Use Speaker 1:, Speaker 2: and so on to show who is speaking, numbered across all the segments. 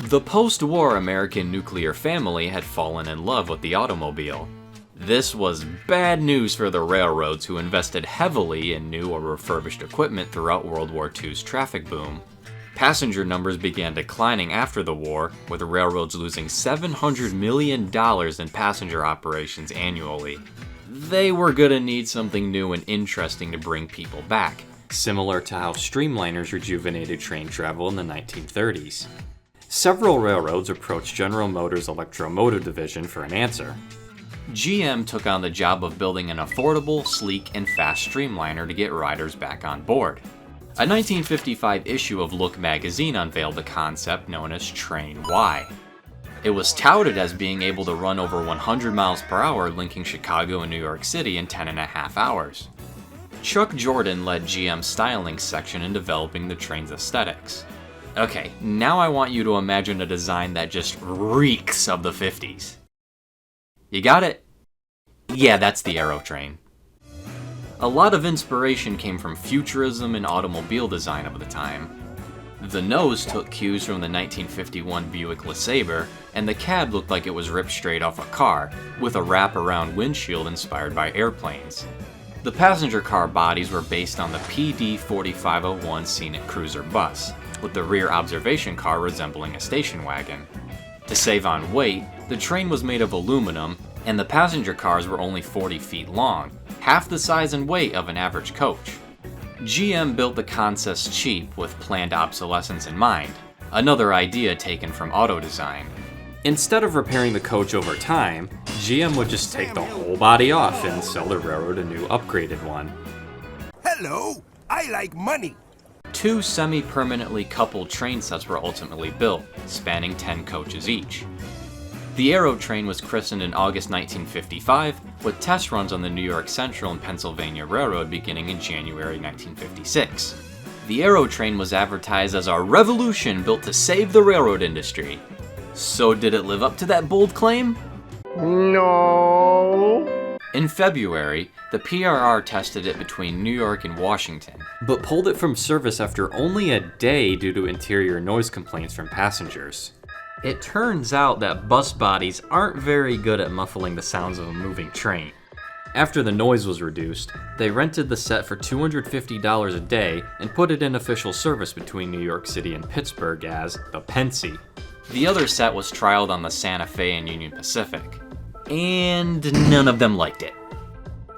Speaker 1: The post-war American nuclear family had fallen in love with the automobile. This was bad news for the railroads, who invested heavily in new or refurbished equipment throughout World War II's traffic boom. Passenger numbers began declining after the war, with railroads losing $700 million in passenger operations annually. They were gonna need something new and interesting to bring people back, similar to how streamliners rejuvenated train travel in the 1930s. Several railroads approached General Motors' Electromotive division for an answer. GM took on the job of building an affordable, sleek, and fast streamliner to get riders back on board. A 1955 issue of Look magazine unveiled the concept known as Train Y. It was touted as being able to run over 100 miles per hour, linking Chicago and New York City in 10.5 hours. Chuck Jordan led GM's styling section in developing the train's aesthetics. Okay, now I want you to imagine a design that just reeks of the 50s. You got it? Yeah, that's the AeroTrain. A lot of inspiration came from futurism and automobile design of the time. The nose took cues from the 1951 Buick LeSabre, and the cab looked like it was ripped straight off a car, with a wrap-around windshield inspired by airplanes. The passenger car bodies were based on the PD 4501 Scenic Cruiser bus, with the rear observation car resembling a station wagon. To save on weight, the train was made of aluminum, and the passenger cars were only 40 feet long, half the size and weight of an average coach. GM built the concept cheap with planned obsolescence in mind, another idea taken from auto design. Instead of repairing the coach over time, GM would just take the whole body off and sell the railroad a new upgraded one.
Speaker 2: Hello, I like money.
Speaker 1: 2 semi-permanently coupled train sets were ultimately built, spanning 10 coaches each. The AeroTrain was christened in August 1955, with test runs on the New York Central and Pennsylvania Railroad beginning in January 1956. The AeroTrain was advertised as a revolution built to save the railroad industry. So did it live up to that bold claim?
Speaker 2: No.
Speaker 1: In February, the PRR tested it between New York and Washington, but pulled it from service after only a day due to interior noise complaints from passengers. It turns out that bus bodies aren't very good at muffling the sounds of a moving train. After the noise was reduced, they rented the set for $250 a day and put it in official service between New York City and Pittsburgh as the Pensy. The other set was trialed on the Santa Fe and Union Pacific, and none of them liked it.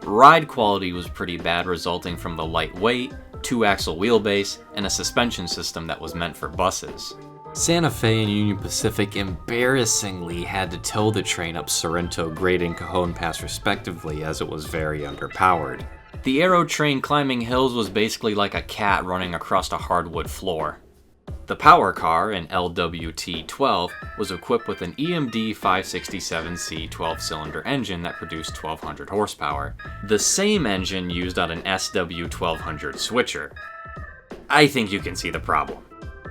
Speaker 1: Ride quality was pretty bad, resulting from the light weight, 2-axle wheelbase, and a suspension system that was meant for buses. Santa Fe and Union Pacific embarrassingly had to tow the train up Sorrento Grade and Cajon Pass respectively, as it was very underpowered. The AeroTrain climbing hills was basically like a cat running across a hardwood floor. The power car, an LWT-12, was equipped with an EMD 567C 12-cylinder engine that produced 1,200 horsepower, the same engine used on an SW-1200 switcher. I think you can see the problem.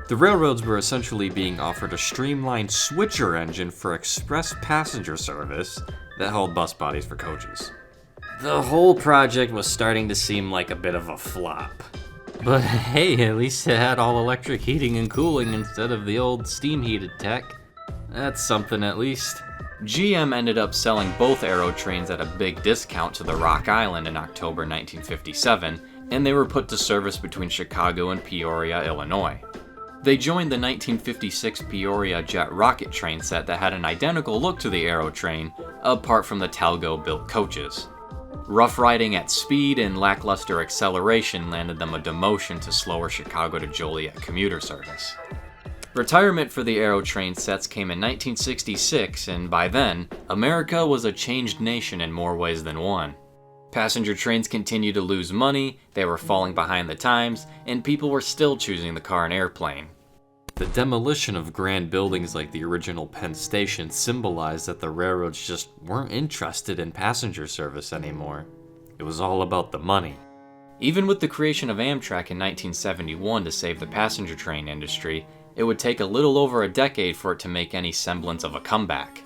Speaker 1: The railroads were essentially being offered a streamlined switcher engine for express passenger service that held bus bodies for coaches. The whole project was starting to seem like a bit of a flop. But hey, at least it had all electric heating and cooling instead of the old steam-heated tech. That's something at least. GM ended up selling both AeroTrains at a big discount to the Rock Island in October 1957, and they were put to service between Chicago and Peoria, Illinois. They joined the 1956 Peoria jet rocket train set that had an identical look to the AeroTrain, apart from the Talgo-built coaches. Rough riding at speed and lackluster acceleration landed them a demotion to slower Chicago to Joliet commuter service. Retirement for the AeroTrain sets came in 1966, and by then, America was a changed nation in more ways than one. Passenger trains continued to lose money, they were falling behind the times, and people were still choosing the car and airplane. The demolition of grand buildings like the original Penn Station symbolized that the railroads just weren't interested in passenger service anymore. It was all about the money. Even with the creation of Amtrak in 1971 to save the passenger train industry, it would take a little over a decade for it to make any semblance of a comeback.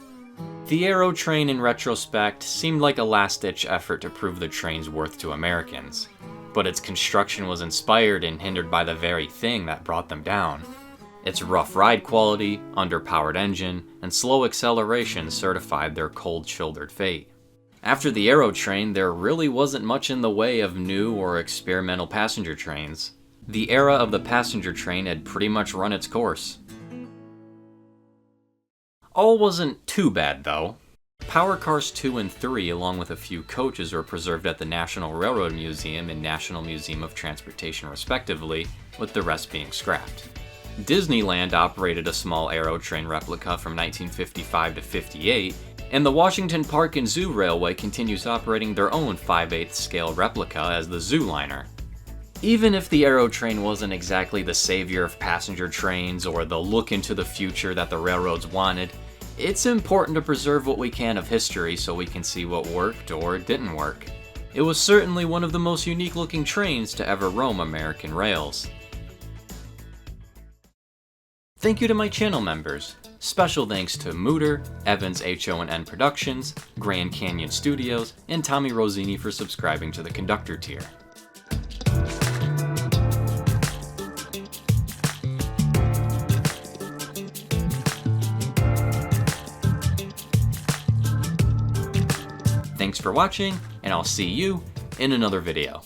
Speaker 1: The AeroTrain, in retrospect, seemed like a last-ditch effort to prove the train's worth to Americans, but its construction was inspired and hindered by the very thing that brought them down. Its rough ride quality, underpowered engine, and slow acceleration certified their cold-shouldered fate. After the AeroTrain, there really wasn't much in the way of new or experimental passenger trains. The era of the passenger train had pretty much run its course. All wasn't too bad though. Power Cars 2 and 3 along with a few coaches were preserved at the National Railroad Museum and National Museum of Transportation respectively, with the rest being scrapped. Disneyland operated a small AeroTrain replica from 1955 to 58, and the Washington Park and Zoo Railway continues operating their own 5/8 scale replica as the Zooliner. Even if the AeroTrain wasn't exactly the savior of passenger trains or the look into the future that the railroads wanted, it's important to preserve what we can of history so we can see what worked or didn't work. It was certainly one of the most unique looking trains to ever roam American rails. Thank you to my channel members. Special thanks to Mooter, Evans HON Productions, Grand Canyon Studios, and Tommy Rosini for subscribing to the Conductor tier. Thanks for watching, and I'll see you in another video.